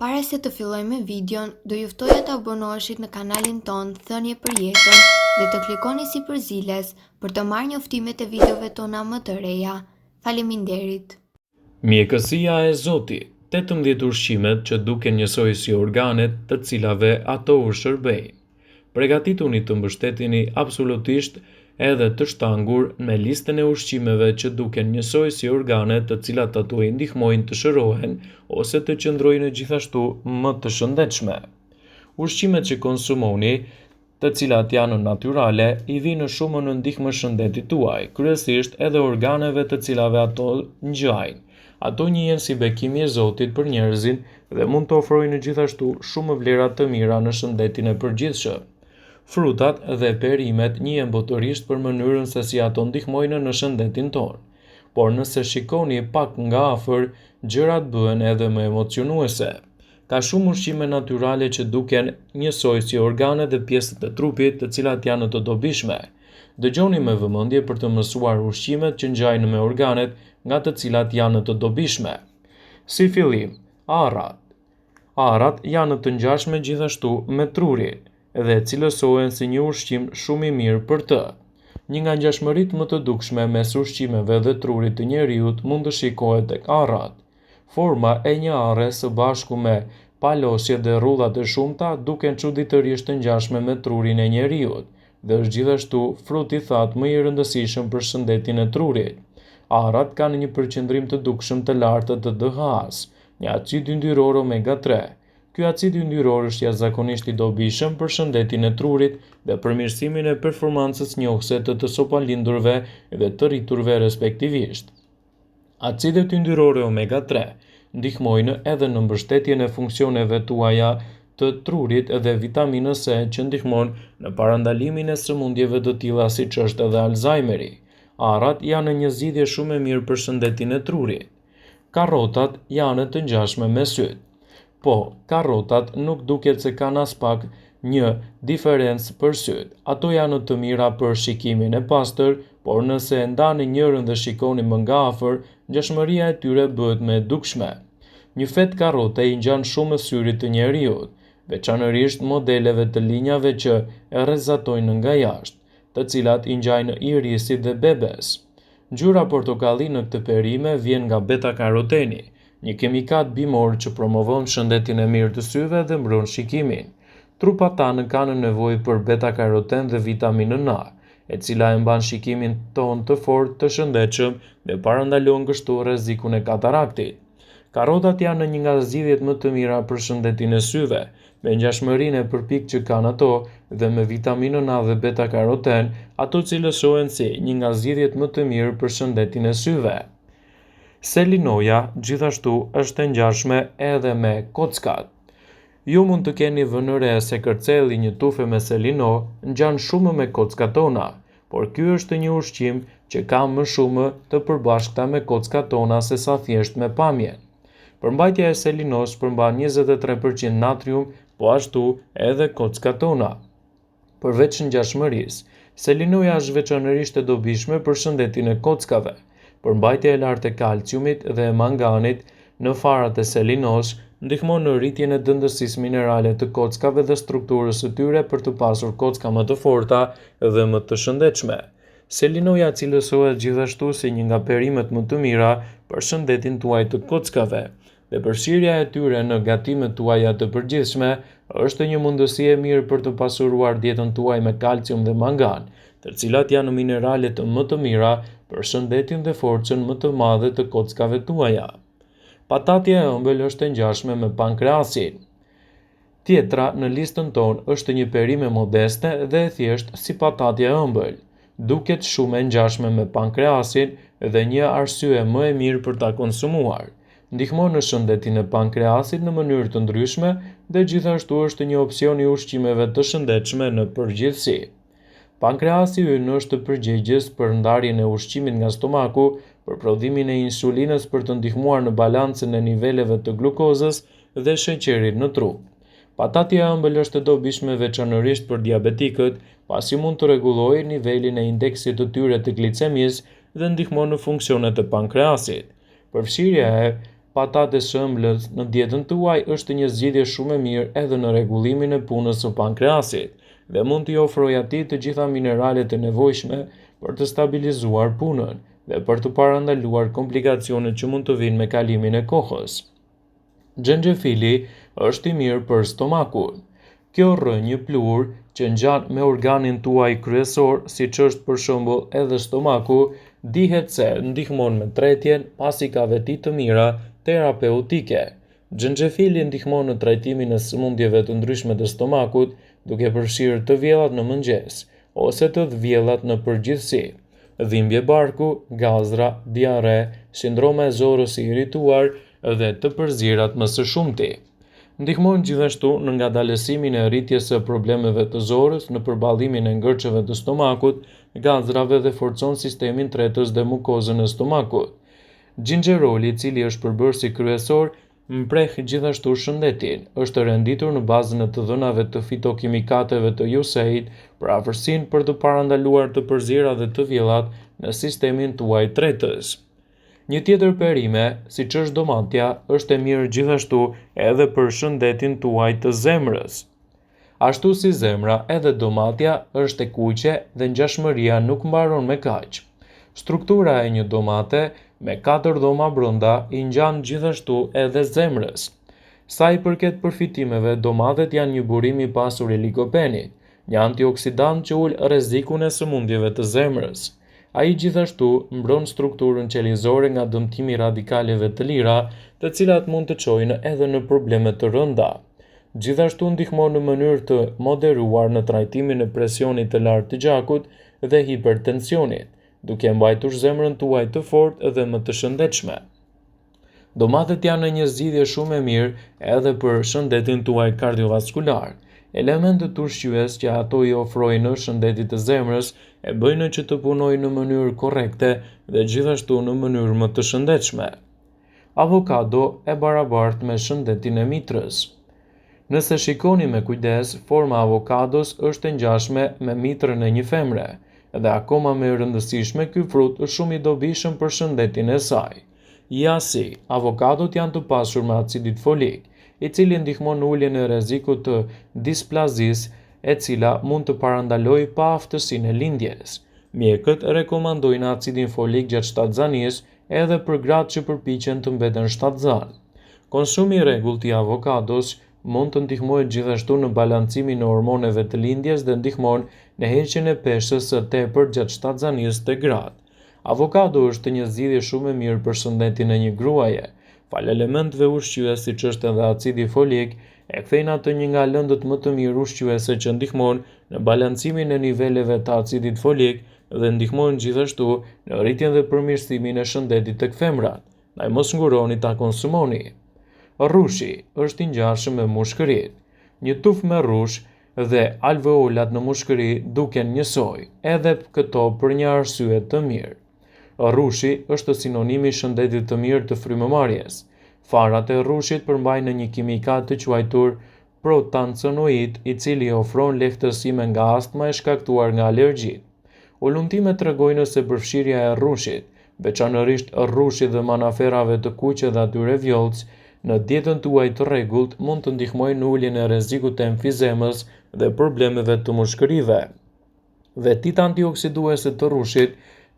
Para se të fillojmë me videon, do ju ftoja të abonoheshit në kanalin ton Thënie për Jetën dhe të klikoni si përziles për të marrë njoftimet e videove tona më të reja. Faleminderit. Mjekësia e Zotit, 18 ushqimet që duken njësoj si organet të cilave ato u shërbejnë. Përgatituni të mbështeteni absolutisht edhe të shtangur me listën e ushqimeve që duken njësoj si organet të cilat ato i ndihmojnë të shërohen ose të qëndrojnë gjithashtu më të shëndetshme. Ushqimet që konsumoni, të cilat janë natyrale, i vinë shumë në ndihmë shëndetit tuaj, kryesisht edhe organeve të cilave ato ngjajnë. Ato njihen si bekimi i Zotit për njerëzin dhe mund të ofrojnë gjithashtu shumë vlera të mira në shëndetin e përgjithshëm. Frutat dhe perimet njihen botërisht për mënyrën se si ato ndihmojnë në shëndetin tonë. Por nëse shikoni pak nga afër, gjërat bëhen edhe më emocionuese. Ka shumë ushqime natyrale që duken njësoj si organe dhe pjesët e trupit të cilat janë të dobishme. Dëgjoni me vëmendje për të mësuar ushqimet që ngjajnë me organet nga të cilat janë të dobishme. Si fillim, arrat. Arrat janë të ngjashme gjithashtu me trurin dhe cilësohen si një ushqim shumë i mirë për të. Një nga ngjashmëritë më të dukshme mes ushqimeve dhe trurit të njeriut mund të shikohet tek arrat. Forma e një arre së bashku me palosje dhe rrudhat e shumta duken çuditërisht të ngjashme me trurin e njeriut dhe është gjithashtu fruti i thatë më i rëndësishëm për shëndetin e trurit. Arrat kanë një përqendrim të dukshëm të lartë të DHA-s, një acid yndyror omega 3. Ky acid yndyror është jashtëzakonisht i dobishëm për shëndetin e trurit dhe përmirësimin e performancës njohëse të sopalindurve dhe të rriturve respektivisht. Acidet yndyrore omega 3 ndihmojnë edhe në mbështetjen e funksioneve tuaja të trurit dhe vitaminës C që ndihmon në parandalimin e sëmundjeve të tilla siç është edhe Alzheimeri. Arrat janë një zgjidhje shumë e mirë për shëndetin e trurit. Karrotat janë të ngjashme me syt. Po, karrotat nuk duket se kanë as pak një diferencë për syt. Ato janë të mira për shikimin e pastër, por nëse e ndani njërin dhe shikoni më nga afër, ngjashmëria e tyre bëhet më e dukshme. Një fet karrote i ngjan shumë syrit të njeriut, veçanërisht modeleve të linjave që e rrezatojnë nga jashtë, të cilat i ngjajnë irisit dhe bebes. Ngjyra portokalli në këtë perime vjen nga beta-karoteni, një kemikat bimor që promovon shëndetin e mirë të syve dhe mbron shikimin. Trupat tanë kanë nevojë për beta-karoten dhe vitaminën A, e cila e mban shikimin ton të fortë të shëndetshëm dhe parandalon kështu rrezikun e kataraktit. Karrotat janë një nga zgjidhjet më të mira për shëndetin e syve, me ngjashmërinë e përpikë që kanë ato dhe me vitaminën A dhe beta-karoten, ato cilësohen si një nga zgjidhjet më të mirë për shëndetin e syve. Selinoja gjithashtu është e ngjashme edhe me kockat. Ju mund të keni vënë re se kërcelli një tufe me selino ngjan shumë me kockat tona, por ky është një ushqim që ka më shumë të përbashkëta me kockat tona se sa thjesht me pamjen. Përmbajtja e selinos përmban 23% natrium, po ashtu edhe kockat tona. Përveç ngjashmërisë, selinoja është veçanërisht e dobishme për shëndetin e kockave. Përmbajtja e lartë e kalciumit dhe e manganit në farat e selinos ndihmon në rritjen e dëndësisë minerale të kockave dhe strukturës së tyre për të pasur kocka më të forta dhe më të shëndetshme. Selinoja cilësohet gjithashtu si një nga perimet më të mira për shëndetin tuaj të kockave, dhe përfshirja e tyre në gatimet tuaja të përgjithshme është një mundësi e mirë për të pasuruar dietën tuaj me kalcium dhe mangan, të cilat janë mineralet më të mira për shëndetin dhe forcën më të madhe të kockave tuaja. Patatja e ëmbël është e ngjashme me pankreasin. Tjetra në listën tonë është një perime modeste dhe e thjeshtë si patatja e ëmbël. Duket shumë e ngjashme me pankreasin dhe një arsye më e mirë për ta konsumuar. Ndihmon në shëndetin e pankreasit në mënyrë të ndryshme dhe gjithashtu është një opsion i ushqimeve të shëndetshme në përgjithësi. Pankreasi ynë është përgjegjës për ndarjen e ushqimit nga stomaku, për prodhimin e insulinës për të ndihmuar në balancën e niveleve të glukozës dhe sheqerit në trup. Patatja e ëmbël është e dobishme veçanërisht për diabetikët, pasi mund të rregullojë nivelin e indeksit të tyre të glicemisë dhe ndihmon në funksionet e pankreasit. Përfshirja e patate së ëmbëlët në dietën tuaj është një zgjidhje shumë e mirë edhe në rregullimin e punës së pankreasit dhe mund t'i ofrojë atij të gjitha mineralet e nevojshme për të stabilizuar punën dhe për të parandaluar komplikacionet që mund të vinë me kalimin e kohës. Xhenxhefili është i mirë për stomakun. Kjo rrënjë plur që ngjan me organin tuaj kryesor, siç është për shembull edhe stomaku, dihet se ndihmon me tretjen pasi ka veti të mira terapeutike. Xhenxhefili ndihmon në trajtimin e sëmundjeve të ndryshme të stomakut, duke përfshirë të vjellat në mëngjes ose të vjellat në përgjithësi, dhimbje barku, gazra, diare, sindroma e zorës së irrituar dhe të përzirat më së shumti. Ndihmon gjithashtu në ngadalësimin e rritjes së problemeve të zorës, në përballimin e ngërçeve të stomakut, gazrave dhe forcon sistemin tretës dhe mukozën e stomakut. Xhinxheroli, i cili është përbërësi kryesor, mpreh gjithashtu shëndetin. Është renditur në bazën e të dhënave të fitokimikateve të USAID për afërsinë për të parandaluar të përziera dhe të vjellat në sistemin tuaj tretës. Një tjetër perime, siç është domatja, është e mirë gjithashtu edhe për shëndetin tuaj të zemrës. Ashtu si zemra, edhe domatja është e kuqe dhe ngjashmëria nuk mbaron me kaq. Struktura e një domate me 4 dhoma brenda i ngjan gjithashtu edhe zemrës. Sa i përket përfitimeve, domatet janë një burim i pasur i likopenit, një antioksidant që ul rrezikun e sëmundjeve të zemrës. Ai gjithashtu mbron strukturën qelizore nga dëmtimi i radikaleve të lira, të cilat mund të çojnë edhe në probleme të rënda. Gjithashtu ndihmon në mënyrë të moderuar në trajtimin e presionit të lartë të gjakut dhe hipertensionit, duke mbajtur zemrën tuaj të fortë dhe më të shëndetshme. Domatet janë një zgjidhje shumë e mirë edhe për shëndetin tuaj kardiovaskular. Elementët ushqyes që ato i ofrojnë në shëndetit të zemrës e bëjnë që të punojë në mënyrë korrekte dhe gjithashtu në mënyrë më të shëndetshme. Avokado e barabartë me shëndetin e mitrës. Nëse shikoni me kujdes, forma avokados është e ngjashme me mitrën e një femre, dhe akoma më e rëndësishme, ky frut është shumë i dobishëm për shëndetin e saj. Jasi, avokadot janë të pasur me acidit folik, i cili ndihmon në uljen e rrezikut të displazisë, e cila mund të parandalojë paaftësinë e lindjes. Mjekët rekomandojnë acidin folik gjatë shtatzanisë edhe për gratë që përpiqen të mbeten shtatzan. Konsumi i rregullt i avokados mund të ndihmojë gjithashtu në balancimin e hormoneve të lindjes dhe ndihmon në heqjen e peshës së tepërt gjatë shtatzanisë te gratë. Avokado është një zgjidhje shumë e mirë për shëndetin e një gruaje. Fal elementëve ushqyes siç është edhe acidi folik, e kthejnë atë një nga lëndët më të mirë ushqyese që ndihmon në balancimin e niveleve të acidit folik dhe ndihmon gjithashtu në rritjen dhe përmirësimin e shëndetit tek femrat. Ndaj mos nguroni ta konsumoni. Rrushi është i ngjashëm me mushkëritë. Një tufë me rrush dhe alveolat në mushkëri duken njësoj, edhe këto për një arsye të mirë. Rrushi është sinonimi i shëndetit të mirë të frymëmarrjes. Farat e rrushit përmbajnë një kimikat të quajtur protancenoid, i cili ofron lehtësime nga astma e shkaktuar nga alergjitë. Ulëntimet tregojnë se përfshirja e rrushit, veçanërisht rrushit dhe manaferave të kuqe dhe atyre vjollc, në dietën tuaj të rregullt mund të ndihmojë në uljen e rrezikut të emfizemës dhe problemeve të mushkërive. Vetit antioksiduese të rrushit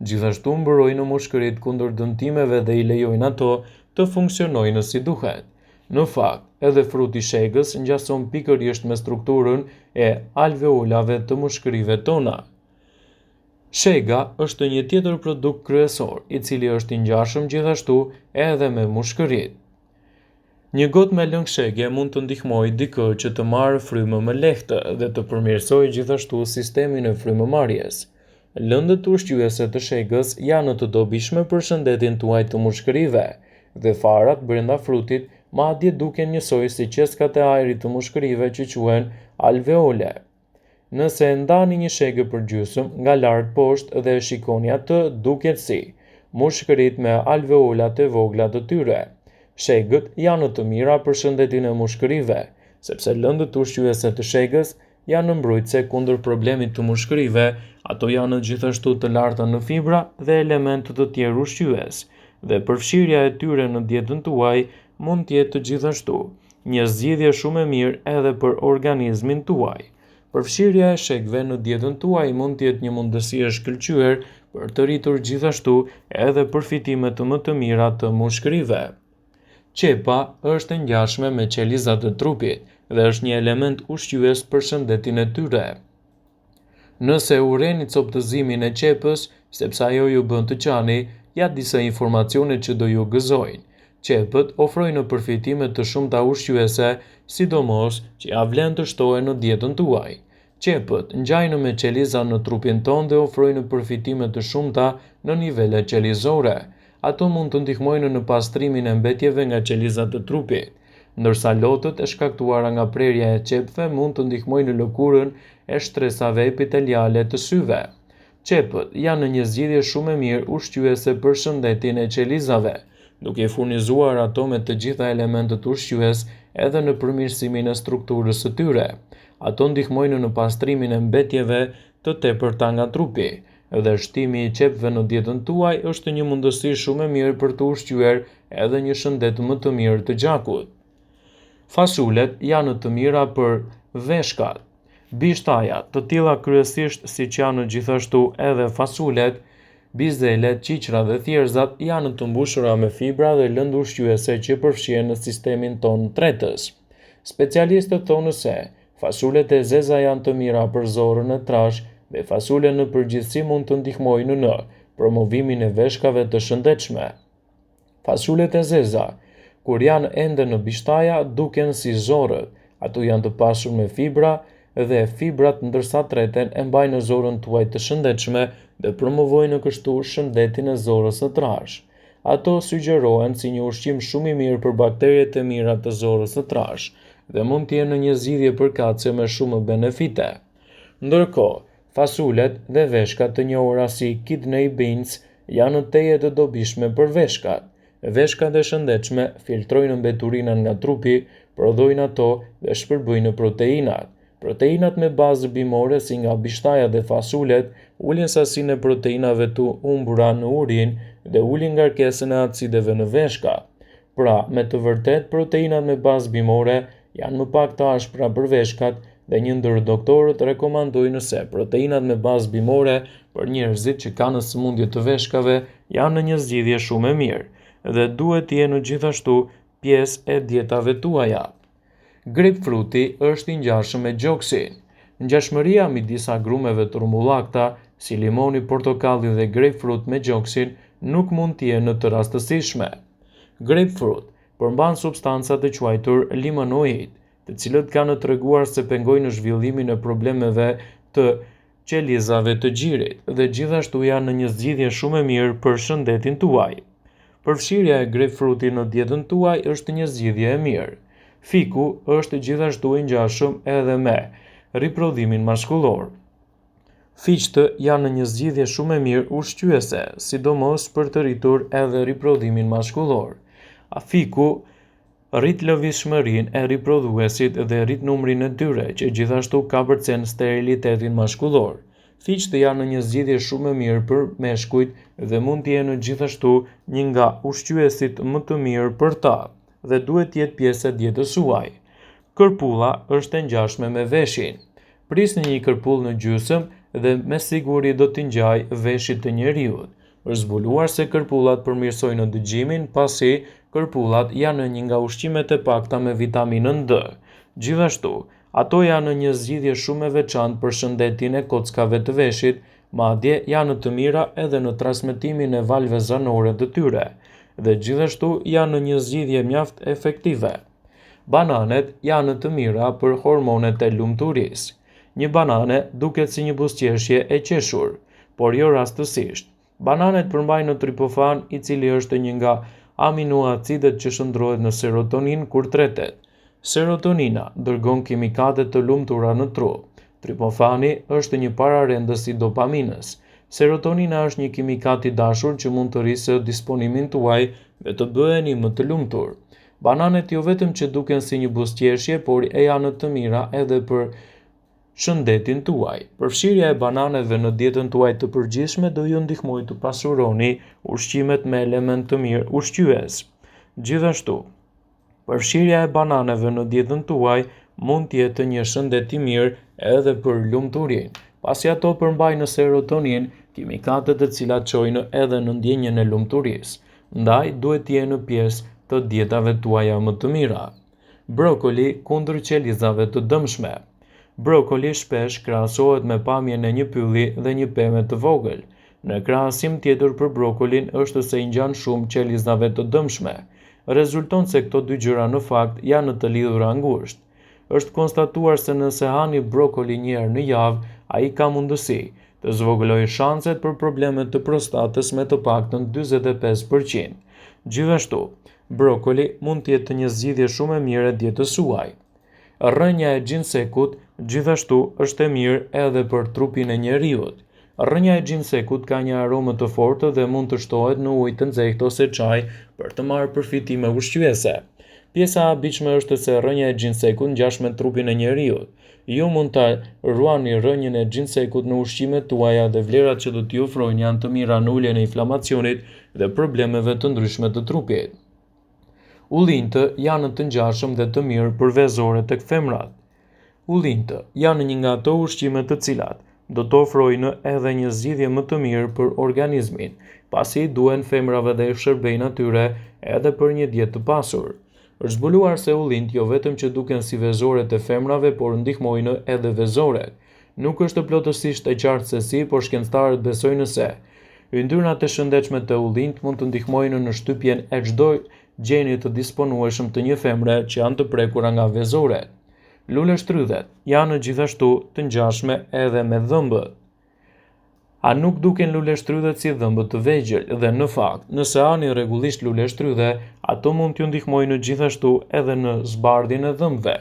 gjithashtu mbrojnë mushkëritë kundër dëmtimeve dhe i lejojnë ato të funksionojnë si duhet. Në fakt, edhe fruti i shegës ngjason pikërisht me strukturën e alveolave të mushkërive tona. Shega është një tjetër produkt kryesor, i cili është i ngjashëm gjithashtu edhe me mushkëritë. Një gotë me lëng shege mund të ndihmojë dikë që të marrë frymë më lehtë dhe të përmirësojë gjithashtu sistemin e frymëmarrjes. Lëndët ushqyese të shegës janë të dobishme për shëndetin tuaj të mushkërive, dhe farat brenda frutit madje duken njësoj si qeskat e ajrit të mushkërive që quhen alveole. Nëse e ndani një shegë përgjysmë nga lart poshtë dhe e shikoni atë, duket si mushkërit me alveolat e vogla të tyre. Shegët janë të mira për shëndetin e mushkërive, sepse lëndët ushqyese të shegës janë mbrojtëse kundër problemit të mushkërive, ato janë gjithashtu të larta në fibra dhe elementë të tjerë ushqyes, dhe përfshirja e tyre në dietën tuaj mund të jetë gjithashtu një zgjidhje shumë e mirë edhe për organizmin tuaj. Përfshirja e shekve në dietën tuaj mund të jetë një mundësi e shkëlqyer për të rritur gjithashtu edhe përfitime më të mira të mushkërive. Qepa është e ngjashme me qelizat e trupit dhe është një element ushqyes për shëndetin e tyre. Nëse urreni coptëzimin e qepës, sepse ajo ju bën të qani, ja disa informacione që do ju gëzojnë. Qepët ofrojnë përfitime të shumta ushqyese, sidomos që ja vlen të shtohen në dietën tuaj. Qepët ngjajnë me qeliza në trupin tonë dhe ofrojnë përfitime të shumta në nivele qelizore. Ato mund të ndihmojnë në pastrimin e mbetjeve nga qelizat e trupit, ndërsa lotët e shkaktuara nga prerja e qepëve mund të ndihmojnë në lëkurën e shtresave epiteliale të syve. Qepët janë një zgjidhje shumë e mirë ushqyese për shëndetin e qelizave, duke furnizuar ato me të gjitha elementet ushqyes edhe në përmirësimin e strukturës së tyre. Ato ndihmojnë në pastrimin e mbetjeve të tepërta nga trupi, dhe shtimi i qepëve në dietën tuaj është një mundësi shumë e mirë për të ushqyer edhe një shëndet më të mirë të gjakut. Fasulet janë të mira për veshkat. Bishtaja, të tilla kryesisht siç janë gjithashtu edhe fasulet, bizelet, qiqra dhe thjerëzat janë të mbushura me fibra dhe lëndë ushqyese që përfshihen në sistemin tonë tretës. Specialistët thonë se fasulet e zeza janë të mira për zorën e trashë dhe fasulet në përgjithësi mund të ndihmojnë në promovimin e veshkave të shëndetshme. Fasulet e zeza, kur janë ende në bishtaja, duken si zorët. Ato janë të pasur me fibra dhe fibrat ndërsa treten e mbajnë zorën tuaj të shëndetshme dhe promovojnë kështu shëndetin e zorës së trashë. Ato sugjerohen si një ushqim shumë i mirë për bakteret e mira të zorës së trashë dhe mund të jenë një zgjidhje përkatëse me shumë benefite. Ndërkohë, fasulet dhe veshkat të njohura si kidney beans janë teje të dobishme për veshkat. Veshkat e shëndetshme filtrojnë mbeturinën nga trupi, prodhojnë ato dhe shpërbujnë proteinat. Proteinat me bazë bimore si nga bishtaja dhe fasulet ulin sasinë e proteinave të humbura në urinë dhe ulin ngarkesën e acideve në veshka. Pra, me të vërtet, proteinat me bazë bimore janë më pak të ashpra për veshkat dhe një ndër doktorët rekomandojnë se proteinat me bazë bimore për njerëzit që kanë sëmundje të veshkave janë një zgjidhje shumë e mirë dhe duhet të jenë gjithashtu pjesë e dietave tuaja. Grapefruti është i ngjashëm me gjoksin. Ngjashmëria midis agrumeve të rumullakta, si limoni, portokalli dhe grapefruit me gjoksin, nuk mund të jenë të rastësishme. Grapefruit përmban substancat e quajtur limonoid, të cilët kanë treguar se pengojnë zhvillimin e problemeve të qelizave të gjirit dhe gjithashtu janë një zgjidhje shumë e mirë për shëndetin tuaj. Përfshirja e grapefruitit në dietën tuaj është një zgjidhje e mirë. Fiku është gjithashtu i ngjashëm edhe me riprodhimin maskullor. Fiqtë janë një zgjidhje shumë e mirë ushqyese, sidomos për të rritur edhe riprodhimin maskullor. Fiku rrit lëvizshmërinë e riprodhuesit dhe rrit numrin e tyre, që gjithashtu ka përcen sterilitetin maskullor. Fiqtë janë një zgjidhje shumë e mirë për meshkujt dhe mund të jenë gjithashtu një nga ushqyesit më të mirë për ta dhe duhet të jetë pjesë e dietës suaj. Kërpulla është e ngjashme me veshin. Prisni një kërpull në gjysmë dhe me siguri do t'i ngjajë veshit të njeriut. Është zbuluar se kërpullat përmirësojnë dëgjimin, pasi kërpullat janë një nga ushqimet e pakta me vitaminën D. Gjithashtu, ato janë një zgjidhje shumë e veçantë për shëndetin e kockave të veshit, madje janë të mira edhe në transmetimin e valve zanore të tyre, dhe gjithashtu janë një zgjidhje mjaft efektive. Bananet janë të mira për hormonet e lumturisë. Një banane duket si një buzëqeshje e qeshur, por jo rastësisht. Bananet përmbajnë triptofan, i cili është një nga aminoacidet që shndrohet në serotonin kur tretet. Serotonina dërgon kimikate të lumtura në trup. Triptofani është një pararendës i dopaminës. Serotonina është një kimikat i dashur që mund të rrisë disponimin tuaj dhe të bëheni më të lumtur. Bananet jo vetëm që duken si një buzëqeshje, por e janë të mira edhe për shëndetin tuaj. Përfshirja e bananeve në dietën tuaj të përgjithshme do ju ndihmojë të pasuroni ushqimet me element të mirë ushqyes. Gjithashtu, përfshirja e bananeve në dietën tuaj mund të jetë një shëndet i mirë edhe për lumturinë, pasi ato përmbajnë serotonin, kimikatet të cilat çojnë edhe në ndjenjën e lumturisë. Ndaj duhet të jenë pjesë të dietave tuaja më të mira. Brokoli kundër qelizave të dëmshme. Brokoli shpesh krahasohet me pamjen e një pylli dhe një pemë të vogël. Në krahasim tjetër për brokolin është se i ngjan shumë qelizave të dëmshme. Rezulton se këto dy gjëra në fakt janë të lidhura ngushtë. Është konstatuar se nëse hani brokoli një herë në javë, ai ka mundësi të zvogëlojë shanset për probleme të prostatës me të paktën 45%. Gjithashtu, brokoli mund të jetë një zgjidhje shumë e mirë e dietës suaj. Rrënja e gjinsekut gjithashtu është e mirë edhe për trupin e njeriut. Rrënja e gjinsekut ka një aromë të fortë dhe mund të shtohet në ujë të nxehtë ose çaj për të marrë përfitime ushqyese. Pjesa e habitshme është se rrënja e gjinsekut ngjash me trupin e njeriut. Ju mund ta ruani rrënjën e gjinsekut në ushqimet tuaja dhe vlerat që do t'ju ofrojnë janë të mira në uljen e inflamacionit dhe problemeve të ndryshme të trupit. Ullintë janë të ngjashëm dhe të mirë për vezore tek femrat. Ullintë janë një nga ato ushqime të cilat do të ofrojnë edhe një zgjidhje më të mirë për organizmin, pasi i duhen femrave dhe i shërbejnë atyre edhe për një dietë të pasur. Është zbuluar se ullint jo vetëm që duken si vezoret e femrave, por ndihmojnë edhe vezoret. Nuk është plotësisht e qartë se si, por shkencëtarët besojnë se yndyrnat e shëndetshme të ullint mund të ndihmojnë në shtypjen e çdo gjeni të disponueshëm të një femre që janë të prekura nga vezoret. Luleshtrydhet janë gjithashtu të ngjashme edhe me dhëmbët. A nuk duken luleshtrydhet si dhëmbë të vegjël dhe në fakt, nëse hani rregullisht luleshtrydhe, ato mund t'ju ndihmojnë gjithashtu edhe në zbardhjen e dhëmbëve.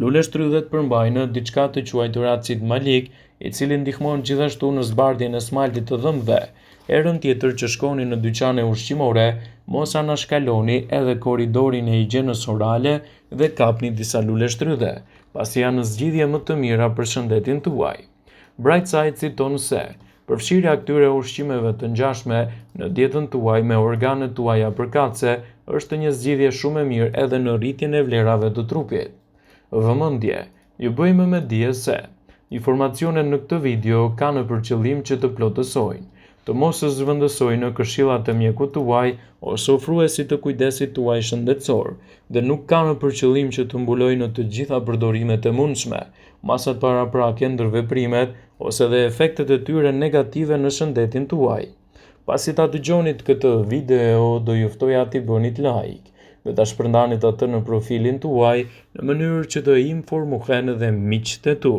Luleshtrydhet përmbajnë diçka të quajtur acid malik, i cili ndihmon gjithashtu në zbardhjen e smaltit të dhëmbëve. Herën tjetër që shkoni në dyqane ushqimore, mos anashkaloni edhe korridorin e higjienës orale dhe kapni disa luleshtrydhe, pasi janë zgjidhje më të mira për shëndetin tuaj. Brightside citon se përfshirja këtyre ushqimeve të ngjashme në dietën tuaj me organet tuaja përkatëse është një zgjidhje shumë e mirë edhe në rritjen e vlerave të trupit. Vëmendje, ju bëjmë me dije se informacionet në këtë video kanë për qëllim që të plotësojnë, të mos zhvendësojnë këshillat e mjekut tuaj ose ofruesit të kujdesit tuaj shëndetësor, dhe nuk kanë për qëllim që të mbulojnë të gjitha përdorimet e mundshme, masat paraprakje ndër veprimet ose dhe efektet e tyre negative në shëndetin tuaj. Pasi ta dëgjonit këtë video, do ju ftoja t'i bënit like dhe ta shpërndanit atë në profilin tuaj në mënyrë që të informohen edhe miqtë e tu.